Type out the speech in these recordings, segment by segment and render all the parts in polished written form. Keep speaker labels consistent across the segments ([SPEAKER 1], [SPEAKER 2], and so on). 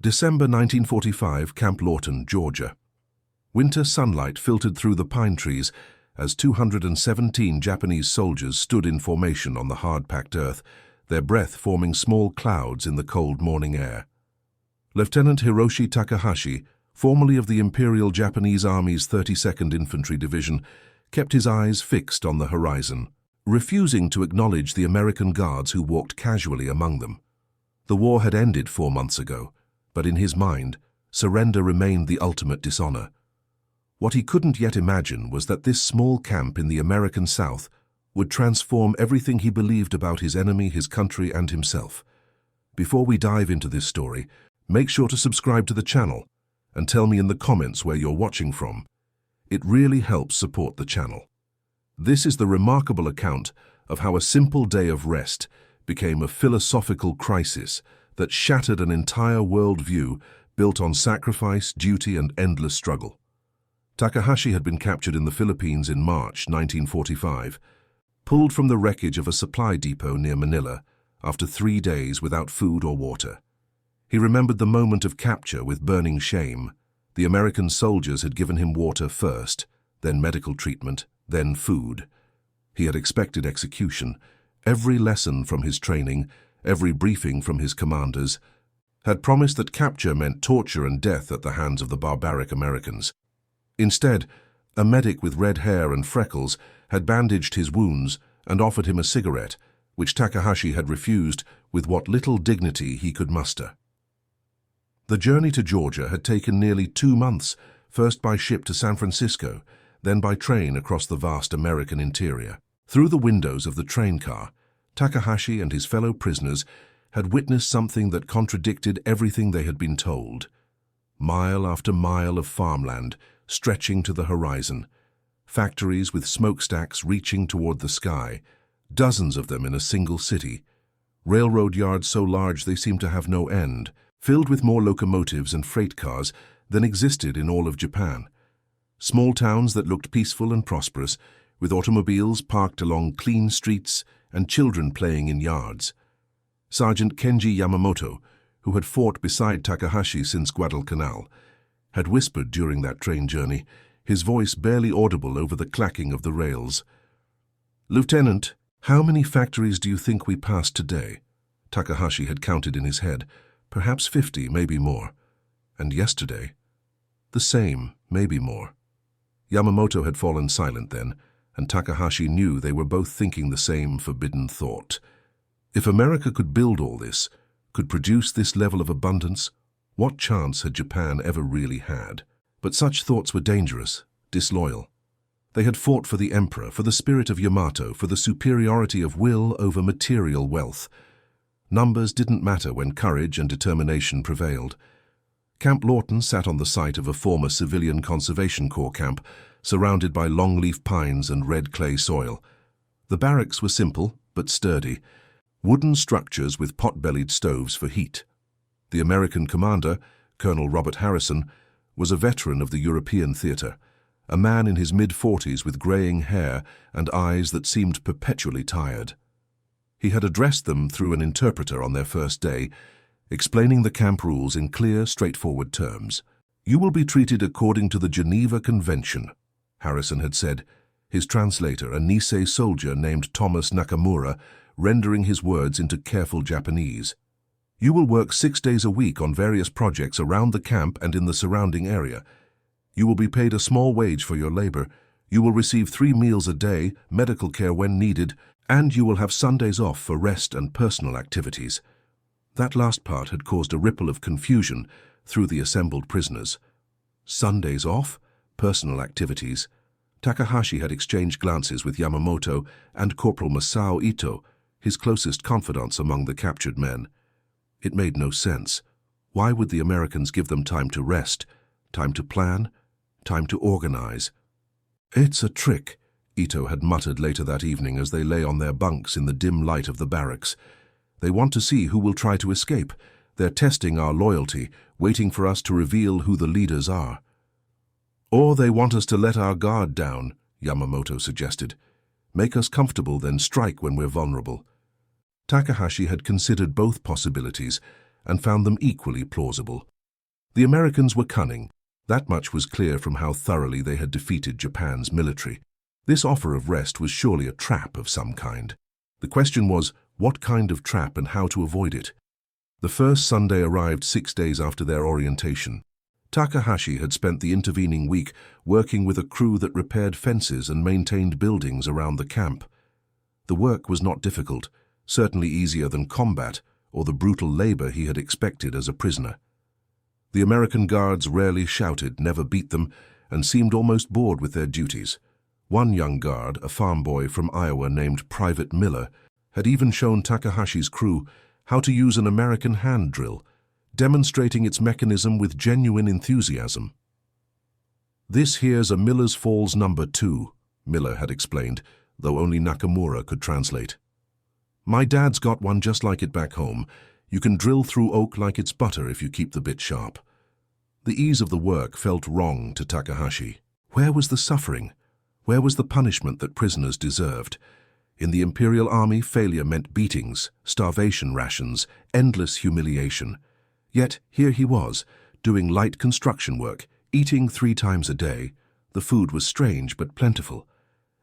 [SPEAKER 1] December 1945, Camp Lawton, Georgia. Winter sunlight filtered through the pine trees as 217 Japanese soldiers stood in formation on the hard-packed earth, their breath forming small clouds in the cold morning air. Lieutenant Hiroshi Takahashi, formerly of the Imperial Japanese Army's 32nd Infantry Division, kept his eyes fixed on the horizon, refusing to acknowledge the American guards who walked casually among them. The war had ended 4 months ago, but in his mind, surrender remained the ultimate dishonor. What he couldn't yet imagine was that this small camp in the American South would transform everything he believed about his enemy, his country, and himself. Before we dive into this story, make sure to subscribe to the channel and tell me in the comments where you're watching from. It really helps support the channel. This is the remarkable account of how a simple day of rest became a philosophical crisis that shattered an entire worldview built on sacrifice, duty, and endless struggle. Takahashi had been captured in the Philippines in March 1945, pulled from the wreckage of a supply depot near Manila after 3 days without food or water. He remembered the moment of capture with burning shame. The American soldiers had given him water first, then medical treatment, then food. He had expected execution. Every lesson from his training, every briefing from his commanders, had promised that capture meant torture and death at the hands of the barbaric Americans. Instead, a medic with red hair and freckles had bandaged his wounds and offered him a cigarette, which Takahashi had refused with what little dignity he could muster. The journey to Georgia had taken nearly 2 months, first by ship to San Francisco, then by train across the vast American interior. Through the windows of the train car, Takahashi and his fellow prisoners had witnessed something that contradicted everything they had been told. Mile after mile of farmland stretching to the horizon, factories with smokestacks reaching toward the sky, dozens of them in a single city, railroad yards so large they seemed to have no end, filled with more locomotives and freight cars than existed in all of Japan. Small towns that looked peaceful and prosperous, with automobiles parked along clean streets and children playing in yards. Sergeant Kenji Yamamoto, who had fought beside Takahashi since Guadalcanal, had whispered during that train journey, his voice barely audible over the clacking of the rails. "Lieutenant, how many factories do you think we passed today?" Takahashi had counted in his head. Perhaps 50, maybe more. And yesterday? The same, maybe more. Yamamoto had fallen silent then, and Takahashi knew they were both thinking the same forbidden thought. If America could build all this, could produce this level of abundance, what chance had Japan ever really had? But such thoughts were dangerous, disloyal. They had fought for the emperor, for the spirit of Yamato, for the superiority of will over material wealth. Numbers didn't matter when courage and determination prevailed. Camp Lawton sat on the site of a former civilian conservation corps camp, surrounded by longleaf pines and red clay soil. The barracks were simple but sturdy, wooden structures with pot-bellied stoves for heat. The American commander, Colonel Robert Harrison, was a veteran of the European theater, a man in his mid-40s with graying hair and eyes that seemed perpetually tired. He had addressed them through an interpreter on their first day, explaining the camp rules in clear, straightforward terms. "You will be treated according to the Geneva Convention," Harrison had said, his translator, a Nisei soldier named Thomas Nakamura, rendering his words into careful Japanese. "You will work 6 days a week on various projects around the camp and in the surrounding area. You will be paid a small wage for your labor. You will receive 3 meals a day, medical care when needed, and you will have Sundays off for rest and personal activities." That last part had caused a ripple of confusion through the assembled prisoners. Sundays off? Personal activities? Takahashi had exchanged glances with Yamamoto and Corporal Masao Ito, his closest confidants among the captured men. It made no sense. Why would the Americans give them time to rest, time to plan, time to organize? "It's a trick," Ito had muttered later that evening as they lay on their bunks in the dim light of the barracks. "They want to see who will try to escape. They're testing our loyalty, waiting for us to reveal who the leaders are." "Or they want us to let our guard down," Yamamoto suggested. "Make us comfortable, then strike when we're vulnerable." Takahashi had considered both possibilities, and found them equally plausible. The Americans were cunning. That much was clear from how thoroughly they had defeated Japan's military. This offer of rest was surely a trap of some kind. The question was, what kind of trap and how to avoid it? The first Sunday arrived 6 days after their orientation. Takahashi had spent the intervening week working with a crew that repaired fences and maintained buildings around the camp. The work was not difficult, certainly easier than combat or the brutal labor he had expected as a prisoner. The American guards rarely shouted, never beat them, and seemed almost bored with their duties. One young guard, a farm boy from Iowa named Private Miller, had even shown Takahashi's crew how to use an American hand drill, demonstrating its mechanism with genuine enthusiasm. "This here's a Miller's Falls number 2, Miller had explained, though only Nakamura could translate. "My dad's got one just like it back home. You can drill through oak like it's butter if you keep the bit sharp." The ease of the work felt wrong to Takahashi. Where was the suffering? Where was the punishment that prisoners deserved? In the Imperial Army, failure meant beatings, starvation rations, endless humiliation. Yet here he was, doing light construction work, eating 3 times a day. The food was strange but plentiful,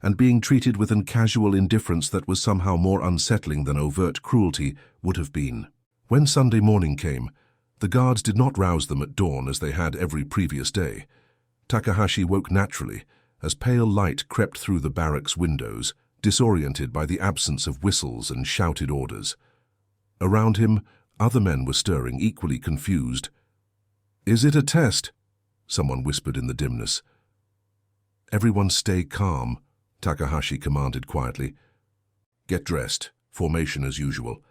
[SPEAKER 1] and being treated with an casual indifference that was somehow more unsettling than overt cruelty would have been. When Sunday morning came, the guards did not rouse them at dawn as they had every previous day. Takahashi woke naturally, as pale light crept through the barracks windows, disoriented by the absence of whistles and shouted orders. Around him, other men were stirring, equally confused. "Is it a test?" someone whispered in the dimness. "Everyone stay calm," Takahashi commanded quietly. "Get dressed, formation as usual."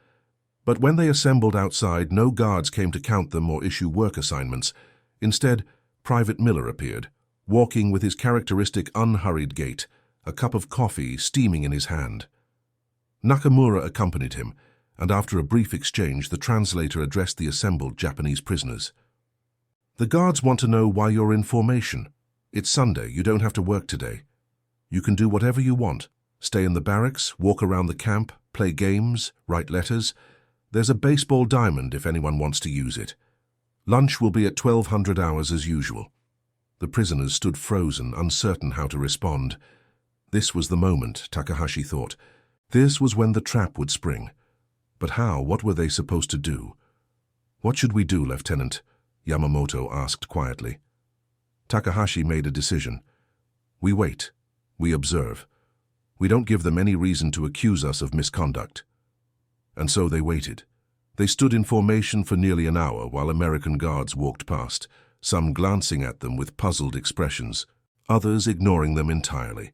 [SPEAKER 1] But when they assembled outside, no guards came to count them or issue work assignments. Instead, Private Miller appeared, walking with his characteristic unhurried gait, a cup of coffee steaming in his hand. Nakamura accompanied him, and after a brief exchange, the translator addressed the assembled Japanese prisoners. "The guards want to know why you're in formation. It's Sunday, you don't have to work today. You can do whatever you want. Stay in the barracks, walk around the camp, play games, write letters. There's a baseball diamond if anyone wants to use it. Lunch will be at 1200 hours as usual." The prisoners stood frozen, uncertain how to respond. This was the moment, Takahashi thought. This was when the trap would spring. But how? What were they supposed to do? "What should we do, Lieutenant?" Yamamoto asked quietly. Takahashi made a decision. "We wait. We observe. We don't give them any reason to accuse us of misconduct." And so they waited. They stood in formation for nearly an hour while American guards walked past, some glancing at them with puzzled expressions, others ignoring them entirely.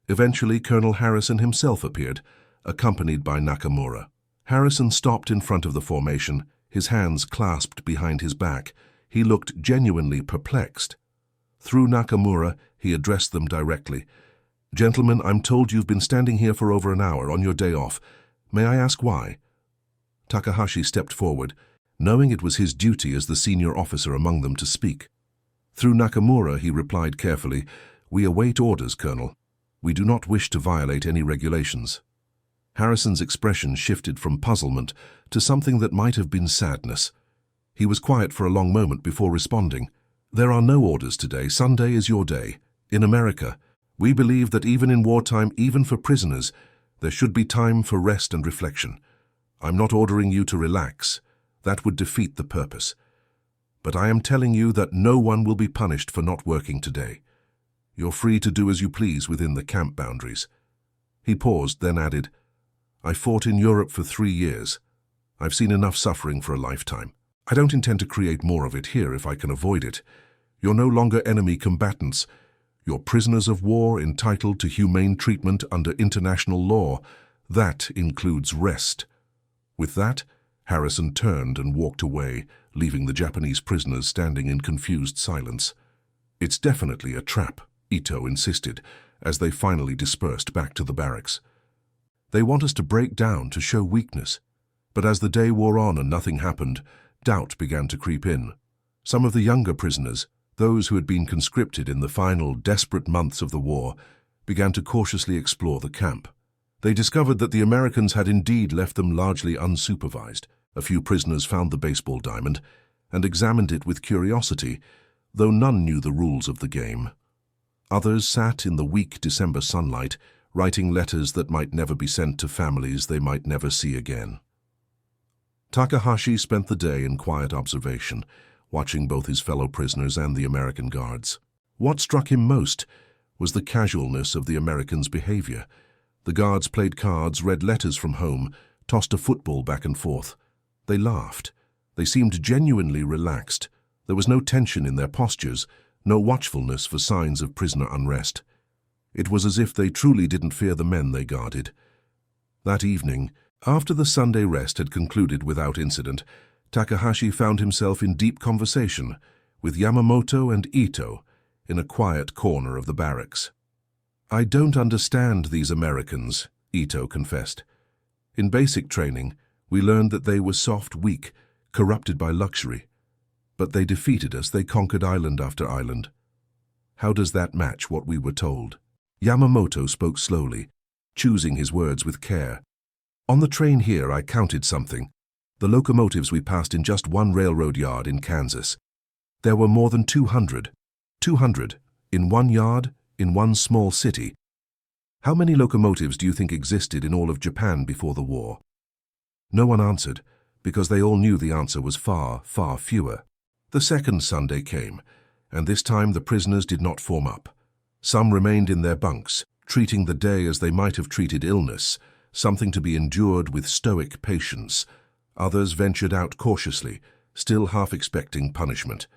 [SPEAKER 1] Eventually, Colonel Harrison himself appeared, accompanied by Nakamura. Harrison stopped in front of the formation, his hands clasped behind his back. He looked genuinely perplexed. Through Nakamura, he addressed them directly. "Gentlemen, I'm told you've been standing here for over an hour on your day off. May I ask why?" Takahashi stepped forward, knowing it was his duty as the senior officer among them to speak. Through Nakamura, he replied carefully, "We await orders, Colonel. We do not wish to violate any regulations." Harrison's expression shifted from puzzlement to something that might have been sadness. He was quiet for a long moment before responding. "There are no orders today. Sunday is your day. In America, we believe that even in wartime, even for prisoners, there should be time for rest and reflection. I'm not ordering you to relax. That would defeat the purpose. But I am telling you that no one will be punished for not working today. You're free to do as you please within the camp boundaries." He paused, then added, "I fought in Europe for 3 years. I've seen enough suffering for a lifetime. I don't intend to create more of it here if I can avoid it. You're no longer enemy combatants. You're prisoners of war entitled to humane treatment under international law. That includes rest." With that, Harrison turned and walked away, leaving the Japanese prisoners standing in confused silence. "It's definitely a trap," Ito insisted, as they finally dispersed back to the barracks. "They want us to break down to show weakness." But as the day wore on and nothing happened, doubt began to creep in. Some of the younger prisoners, those who had been conscripted in the final desperate months of the war, began to cautiously explore the camp. They discovered that the Americans had indeed left them largely unsupervised. A few prisoners found the baseball diamond and examined it with curiosity, though none knew the rules of the game. Others sat in the weak December sunlight, writing letters that might never be sent to families they might never see again. Takahashi spent the day in quiet observation, watching both his fellow prisoners and the American guards. What struck him most was the casualness of the Americans' behavior. The guards played cards, read letters from home, tossed a football back and forth. They laughed. They seemed genuinely relaxed. There was no tension in their postures, no watchfulness for signs of prisoner unrest. It was as if they truly didn't fear the men they guarded. That evening, after the Sunday rest had concluded without incident, Takahashi found himself in deep conversation with Yamamoto and Ito in a quiet corner of the barracks. "I don't understand these Americans," Ito confessed. "In basic training, we learned that they were soft, weak, corrupted by luxury. But they defeated us, they conquered island after island. How does that match what we were told?" Yamamoto spoke slowly, choosing his words with care. "On the train here I counted something. The locomotives we passed in just one railroad yard in Kansas. There were more than 200. 200 in one yard, in one small city. How many locomotives do you think existed in all of Japan before the war?" No one answered, because they all knew the answer was far, far fewer. The second Sunday came, and this time the prisoners did not form up. Some remained in their bunks, treating the day as they might have treated illness, something to be endured with stoic patience. Others ventured out cautiously, still half expecting punishment.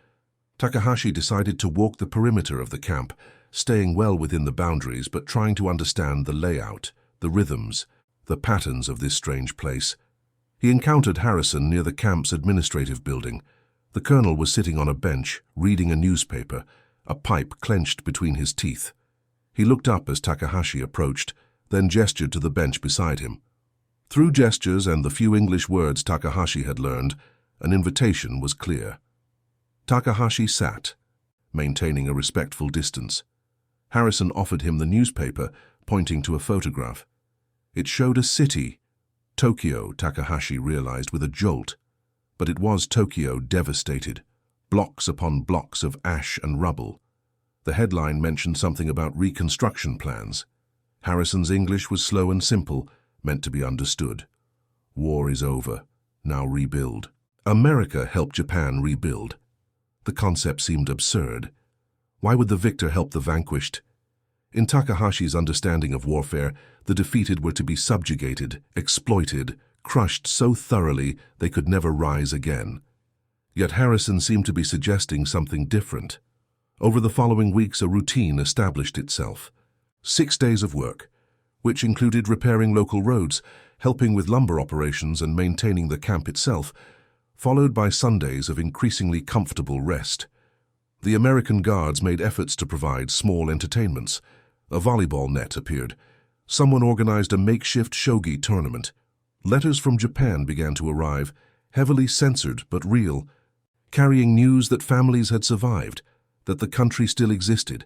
[SPEAKER 1] Takahashi decided to walk the perimeter of the camp, staying well within the boundaries but trying to understand the layout, the rhythms, the patterns of this strange place. He encountered Harrison near the camp's administrative building. The colonel was sitting on a bench, reading a newspaper, a pipe clenched between his teeth. He looked up as Takahashi approached, then gestured to the bench beside him. Through gestures and the few English words Takahashi had learned, an invitation was clear. Takahashi sat, maintaining a respectful distance. Harrison offered him the newspaper, pointing to a photograph. It showed a city, Tokyo, Takahashi realized with a jolt. But it was Tokyo devastated, blocks upon blocks of ash and rubble. The headline mentioned something about reconstruction plans. Harrison's English was slow and simple, meant to be understood. War is over. Now rebuild. America helped Japan rebuild. The concept seemed absurd. Why would the victor help the vanquished? In Takahashi's understanding of warfare, the defeated were to be subjugated, exploited, crushed so thoroughly they could never rise again. Yet Harrison seemed to be suggesting something different. Over the following weeks, a routine established itself. 6 days of work, which included repairing local roads, helping with lumber operations and maintaining the camp itself, followed by Sundays of increasingly comfortable rest. The American guards made efforts to provide small entertainments. A volleyball net appeared. Someone organized a makeshift shogi tournament. Letters from Japan began to arrive, heavily censored but real, carrying news that families had survived, that the country still existed,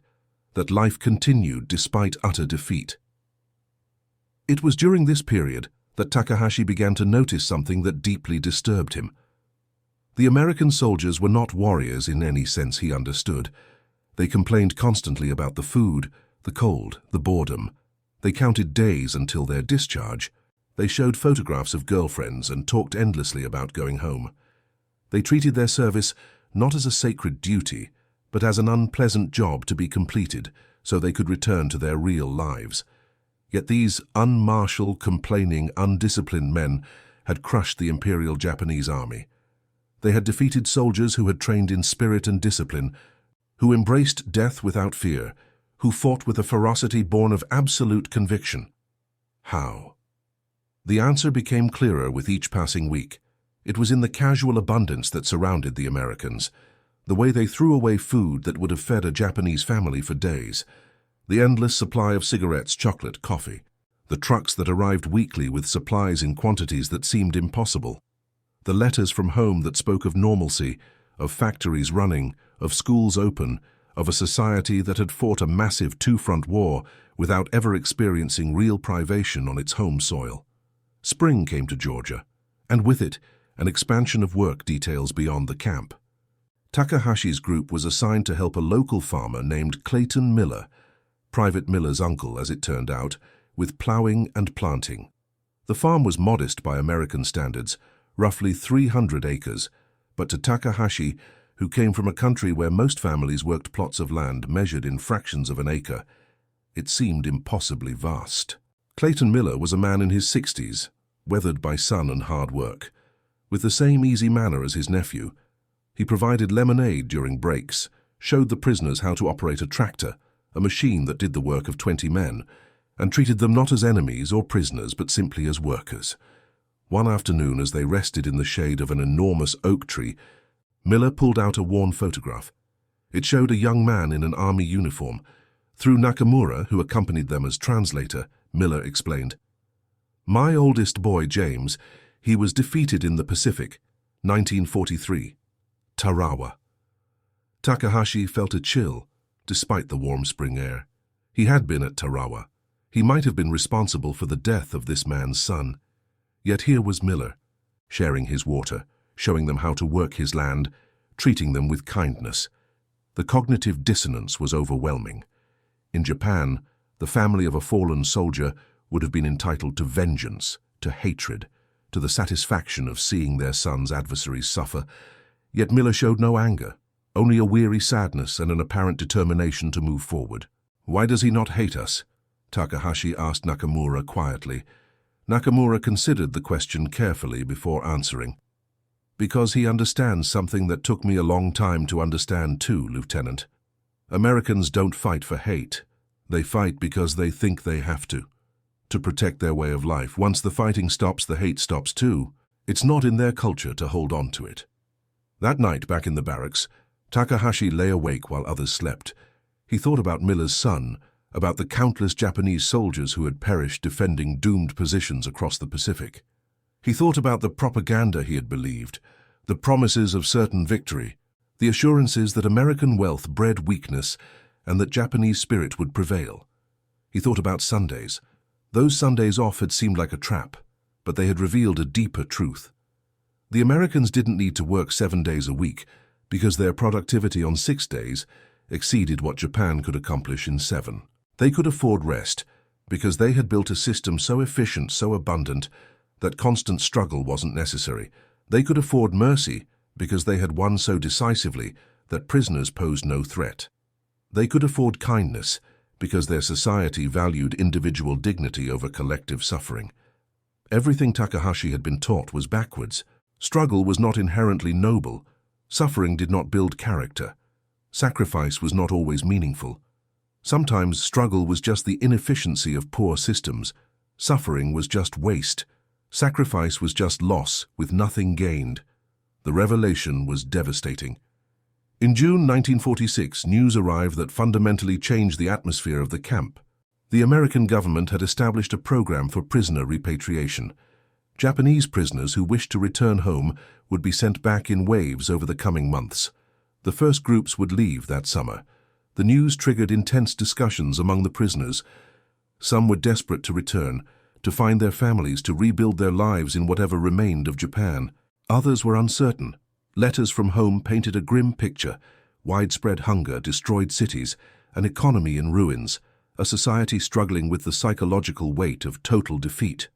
[SPEAKER 1] that life continued despite utter defeat. It was during this period that Takahashi began to notice something that deeply disturbed him. The American soldiers were not warriors in any sense he understood. They complained constantly about the food, the cold, the boredom. They counted days until their discharge. They showed photographs of girlfriends and talked endlessly about going home. They treated their service not as a sacred duty, but as an unpleasant job to be completed so they could return to their real lives. Yet these unmartial, complaining, undisciplined men had crushed the Imperial Japanese Army. They had defeated soldiers who had trained in spirit and discipline, who embraced death without fear, who fought with a ferocity born of absolute conviction. How? The answer became clearer with each passing week. It was in the casual abundance that surrounded the Americans, the way they threw away food that would have fed a Japanese family for days, the endless supply of cigarettes, chocolate, coffee, the trucks that arrived weekly with supplies in quantities that seemed impossible, the letters from home that spoke of normalcy, of factories running, of schools open, of a society that had fought a massive two-front war without ever experiencing real privation on its home soil. Spring came to Georgia, and with it, an expansion of work details beyond the camp. Takahashi's group was assigned to help a local farmer named Clayton Miller, Private Miller's uncle as it turned out, with plowing and planting. The farm was modest by American standards, roughly 300 acres, but to Takahashi, who came from a country where most families worked plots of land measured in fractions of an acre, it seemed impossibly vast. Clayton Miller was a man in his 60s, weathered by sun and hard work. With the same easy manner as his nephew, he provided lemonade during breaks, showed the prisoners how to operate a tractor, a machine that did the work of 20 men, and treated them not as enemies or prisoners but simply as workers. One afternoon, as they rested in the shade of an enormous oak tree, Miller pulled out a worn photograph. It showed a young man in an army uniform. Through Nakamura, who accompanied them as translator, Miller explained, "My oldest boy, James, he was defeated in the Pacific, 1943, Tarawa." Takahashi felt a chill, despite the warm spring air. He had been at Tarawa. He might have been responsible for the death of this man's son. Yet here was Miller, sharing his water, showing them how to work his land, treating them with kindness. The cognitive dissonance was overwhelming. In Japan, the family of a fallen soldier would have been entitled to vengeance, to hatred, to the satisfaction of seeing their son's adversaries suffer. Yet Miller showed no anger, only a weary sadness and an apparent determination to move forward. "Why does he not hate us?" Takahashi asked Nakamura quietly. Nakamura considered the question carefully before answering. "Because he understands something that took me a long time to understand too, Lieutenant. Americans don't fight for hate. They fight because they think they have to protect their way of life. Once the fighting stops, the hate stops too. It's not in their culture to hold on to it." That night, back in the barracks, Takahashi lay awake while others slept. He thought about Miller's son, about the countless Japanese soldiers who had perished defending doomed positions across the Pacific. He thought about the propaganda he had believed, the promises of certain victory, the assurances that American wealth bred weakness and that Japanese spirit would prevail. He thought about Sundays. Those Sundays off had seemed like a trap, but they had revealed a deeper truth. The Americans didn't need to work 7 days a week because their productivity on 6 days exceeded what Japan could accomplish in 7. They could afford rest because they had built a system so efficient, so abundant, that constant struggle wasn't necessary. They could afford mercy because they had won so decisively that prisoners posed no threat. They could afford kindness because their society valued individual dignity over collective suffering. Everything Takahashi had been taught was backwards. Struggle was not inherently noble. Suffering did not build character. Sacrifice was not always meaningful. Sometimes struggle was just the inefficiency of poor systems. Suffering was just waste. Sacrifice was just loss with nothing gained. The revelation was devastating. In June 1946, news arrived that fundamentally changed the atmosphere of the camp. The American government had established a program for prisoner repatriation. Japanese prisoners who wished to return home would be sent back in waves over the coming months. The first groups would leave that summer. The news triggered intense discussions among the prisoners. Some were desperate to return, to find their families, to rebuild their lives in whatever remained of Japan. Others were uncertain. Letters from home painted a grim picture: widespread hunger, destroyed cities, an economy in ruins, a society struggling with the psychological weight of total defeat.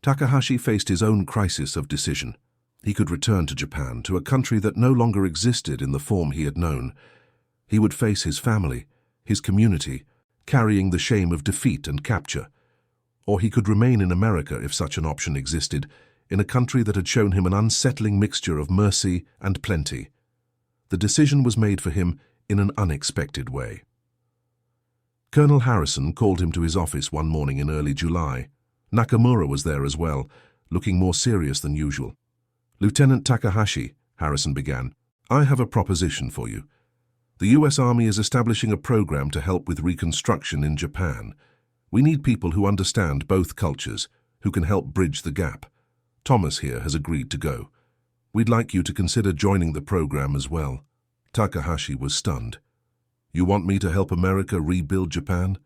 [SPEAKER 1] Takahashi faced his own crisis of decision. He could return to Japan, to a country that no longer existed in the form he had known. He would face his family, his community, carrying the shame of defeat and capture. Or he could remain in America, if such an option existed, in a country that had shown him an unsettling mixture of mercy and plenty. The decision was made for him in an unexpected way. Colonel Harrison called him to his office one morning in early July. Nakamura was there as well, looking more serious than usual. "Lieutenant Takahashi," Harrison began, "I have a proposition for you. The U.S. Army is establishing a program to help with reconstruction in Japan. We need people who understand both cultures, who can help bridge the gap. Thomas here has agreed to go. We'd like you to consider joining the program as well." Takahashi was stunned. "You want me to help America rebuild Japan?"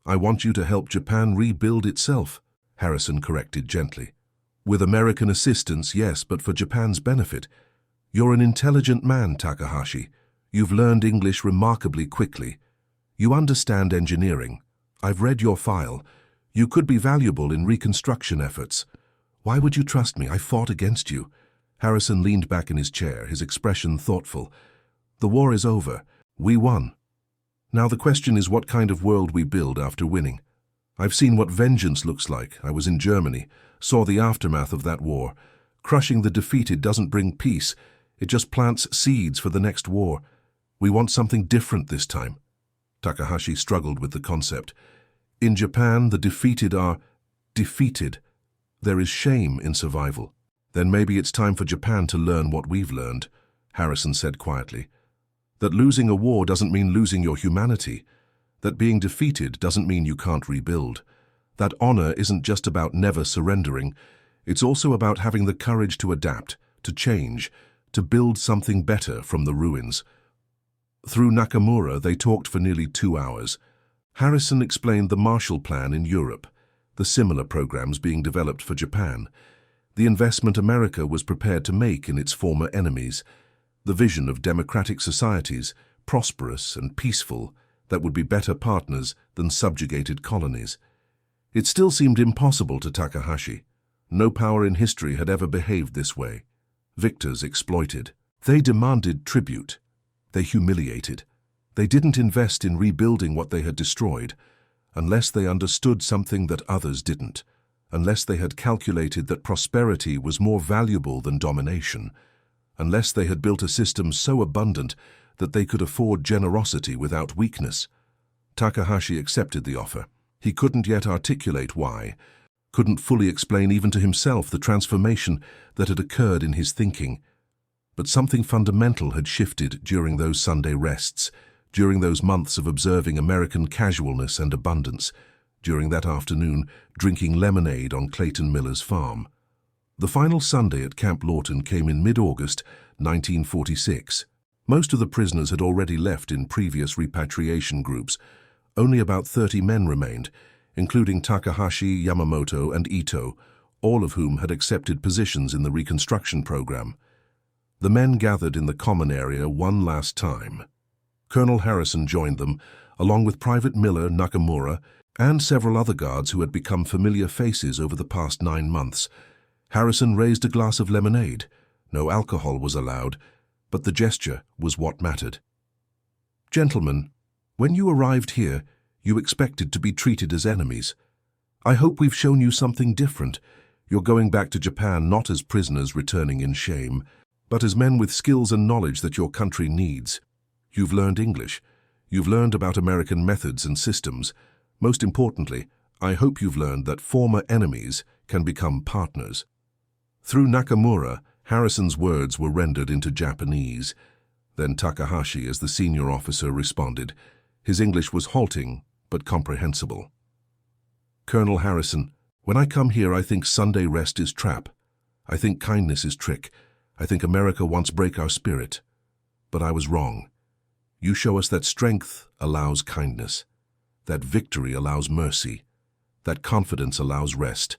[SPEAKER 1] "I want you to help Japan rebuild itself," Harrison corrected gently. With American assistance, yes, but for Japan's benefit. You're an intelligent man, Takahashi. You've learned English remarkably quickly. You understand engineering. I've read your file. You could be valuable in reconstruction efforts. Why would you trust me? I fought against you. Harrison leaned back in his chair, his expression thoughtful. The war is over. We won. Now the question is what kind of world we build after winning. I've seen what vengeance looks like. I was in Germany, saw the aftermath of that war. Crushing the defeated doesn't bring peace. It just plants seeds for the next war. We want something different this time. Takahashi struggled with the concept. In Japan, the defeated are defeated. There is shame in survival. Then maybe it's time for Japan to learn what we've learned, Harrison said quietly. That losing a war doesn't mean losing your humanity. That being defeated doesn't mean you can't rebuild. That honor isn't just about never surrendering. It's also about having the courage to adapt, to change, to build something better from the ruins. Through Nakamura, they talked for nearly 2 hours. Harrison explained the Marshall Plan in Europe, the similar programs being developed for Japan, the investment America was prepared to make in its former enemies, the vision of democratic societies, prosperous and peaceful, that would be better partners than subjugated colonies. It still seemed impossible to Takahashi. No power in history had ever behaved this way. Victors exploited. They demanded tribute. They humiliated. They didn't invest in rebuilding what they had destroyed, unless they understood something that others didn't, unless they had calculated that prosperity was more valuable than domination, unless they had built a system so abundant that they could afford generosity without weakness. Takahashi accepted the offer. He couldn't yet articulate why, couldn't fully explain even to himself the transformation that had occurred in his thinking. But something fundamental had shifted during those Sunday rests, during those months of observing American casualness and abundance, during that afternoon drinking lemonade on Clayton Miller's farm. The final Sunday at Camp Lawton came in mid-August 1946. Most of the prisoners had already left in previous repatriation groups. Only about 30 men remained, including Takahashi, Yamamoto, and Ito, all of whom had accepted positions in the reconstruction program. The men gathered in the common area one last time. Colonel Harrison joined them, along with Private Miller, Nakamura, and several other guards who had become familiar faces over the past 9 months. Harrison raised a glass of lemonade. No alcohol was allowed, but the gesture was what mattered. Gentlemen, when you arrived here, you expected to be treated as enemies. I hope we've shown you something different. You're going back to Japan not as prisoners returning in shame, but as men with skills and knowledge that your country needs. You've learned English. You've learned about American methods and systems. Most importantly, I hope you've learned that former enemies can become partners. Through Nakamura, Harrison's words were rendered into Japanese. Then Takahashi, as the senior officer, responded. His English was halting, but comprehensible. Colonel Harrison, when I come here, I think Sunday rest is trap. I think kindness is trick. I think America wants break our spirit. But I was wrong. You show us that strength allows kindness, that victory allows mercy, that confidence allows rest.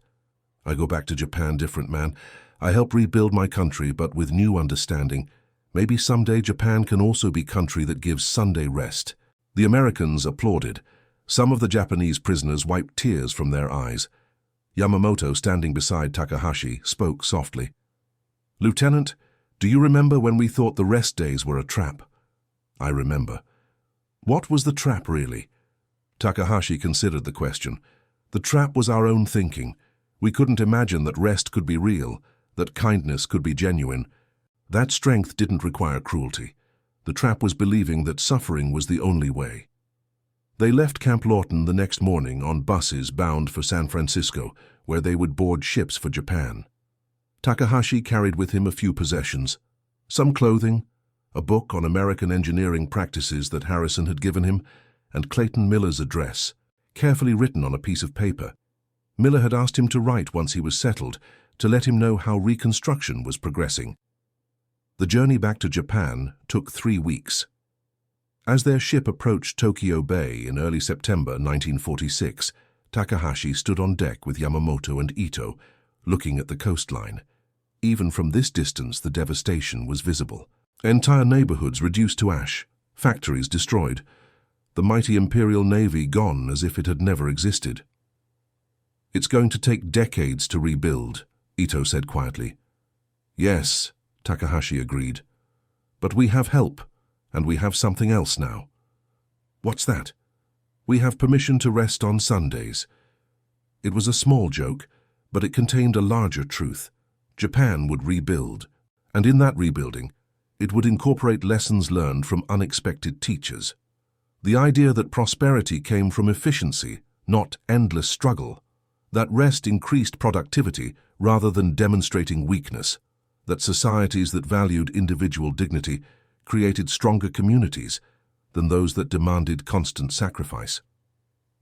[SPEAKER 1] I go back to Japan different, man. I help rebuild my country, but with new understanding. Maybe someday Japan can also be country that gives Sunday rest. The Americans applauded. Some of the Japanese prisoners wiped tears from their eyes. Yamamoto, standing beside Takahashi, spoke softly. Lieutenant, do you remember when we thought the rest days were a trap? I remember. What was the trap, really? Takahashi considered the question. The trap was our own thinking. We couldn't imagine that rest could be real, that kindness could be genuine. That strength didn't require cruelty. The trap was believing that suffering was the only way. They left Camp Lawton the next morning on buses bound for San Francisco, where they would board ships for Japan. Takahashi carried with him a few possessions, some clothing, a book on American engineering practices that Harrison had given him, and Clayton Miller's address, carefully written on a piece of paper. Miller had asked him to write once he was settled, to let him know how reconstruction was progressing. The journey back to Japan took 3 weeks. As their ship approached Tokyo Bay in early September 1946, Takahashi stood on deck with Yamamoto and Ito, looking at the coastline. Even from this distance, the devastation was visible. Entire neighborhoods reduced to ash, factories destroyed, the mighty Imperial Navy gone as if it had never existed. "It's going to take decades to rebuild," Ito said quietly. "Yes," Takahashi agreed. "But we have help, and we have something else now." "What's that?" "We have permission to rest on Sundays." It was a small joke, but it contained a larger truth. Japan would rebuild, and in that rebuilding, it would incorporate lessons learned from unexpected teachers. The idea that prosperity came from efficiency, not endless struggle. That rest increased productivity rather than demonstrating weakness. That societies that valued individual dignity created stronger communities than those that demanded constant sacrifice.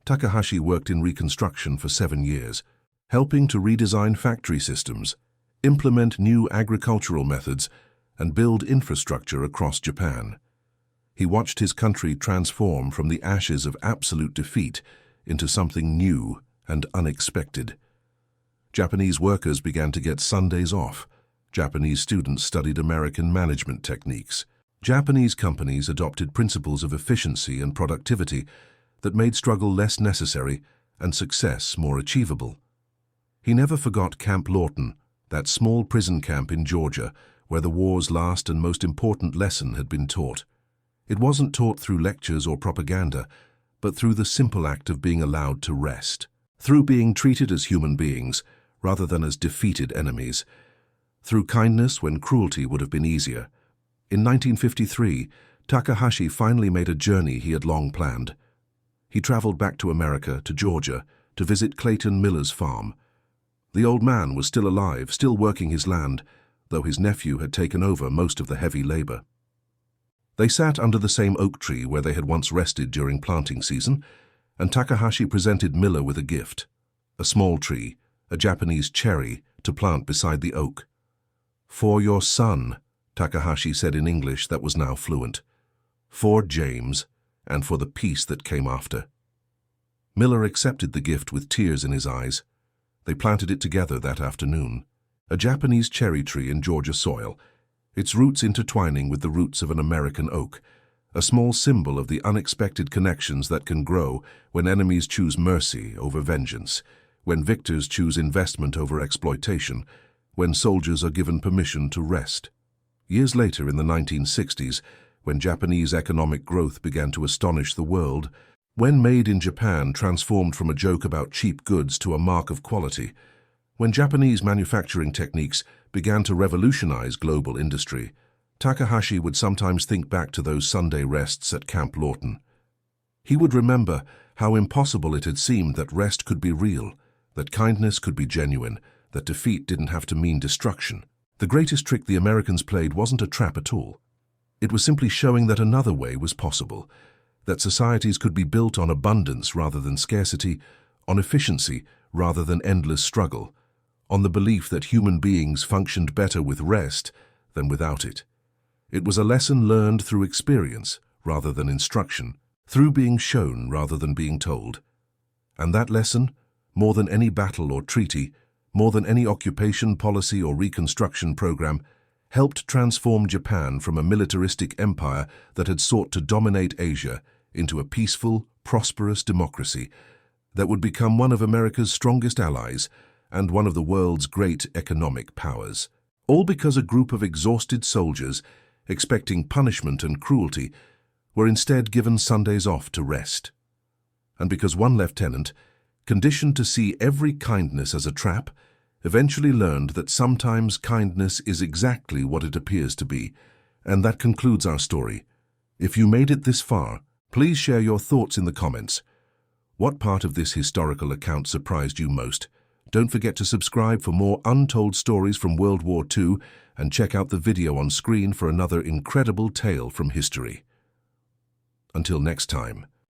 [SPEAKER 1] Takahashi worked in reconstruction for 7 years, helping to redesign factory systems, implement new agricultural methods, and build infrastructure across Japan. He watched his country transform from the ashes of absolute defeat into something new and unexpected. Japanese workers began to get Sundays off. Japanese students studied American management techniques. Japanese companies adopted principles of efficiency and productivity that made struggle less necessary and success more achievable. He never forgot Camp Lawton, that small prison camp in Georgia, where the war's last and most important lesson had been taught. It wasn't taught through lectures or propaganda, but through the simple act of being allowed to rest, through being treated as human beings rather than as defeated enemies, through kindness when cruelty would have been easier. In 1953, Takahashi finally made a journey he had long planned. He traveled back to America, to Georgia, to visit Clayton Miller's farm. The old man was still alive, still working his land, though his nephew had taken over most of the heavy labor. They sat under the same oak tree where they had once rested during planting season, and Takahashi presented Miller with a gift, a small tree, a Japanese cherry, to plant beside the oak. "For your son," Takahashi said in English that was now fluent. "For James, and for the peace that came after." Miller accepted the gift with tears in his eyes. They planted it together that afternoon. A Japanese cherry tree in Georgia soil, its roots intertwining with the roots of an American oak, a small symbol of the unexpected connections that can grow when enemies choose mercy over vengeance, when victors choose investment over exploitation, when soldiers are given permission to rest. Years later, in the 1960s, when Japanese economic growth began to astonish the world, when Made in Japan transformed from a joke about cheap goods to a mark of quality, when Japanese manufacturing techniques began to revolutionize global industry, Takahashi would sometimes think back to those Sunday rests at Camp Lawton. He would remember how impossible it had seemed that rest could be real, that kindness could be genuine, that defeat didn't have to mean destruction. The greatest trick the Americans played wasn't a trap at all. It was simply showing that another way was possible, that societies could be built on abundance rather than scarcity, on efficiency rather than endless struggle, on the belief that human beings functioned better with rest than without it. It was a lesson learned through experience rather than instruction, through being shown rather than being told. And that lesson, more than any battle or treaty, more than any occupation policy or reconstruction program, helped transform Japan from a militaristic empire that had sought to dominate Asia into a peaceful, prosperous democracy that would become one of America's strongest allies and one of the world's great economic powers. All because a group of exhausted soldiers, expecting punishment and cruelty, were instead given Sundays off to rest. And because one lieutenant, conditioned to see every kindness as a trap, eventually learned that sometimes kindness is exactly what it appears to be. And that concludes our story. If you made it this far, please share your thoughts in the comments. What part of this historical account surprised you most? Don't forget to subscribe for more untold stories from World War II and check out the video on screen for another incredible tale from history. Until next time.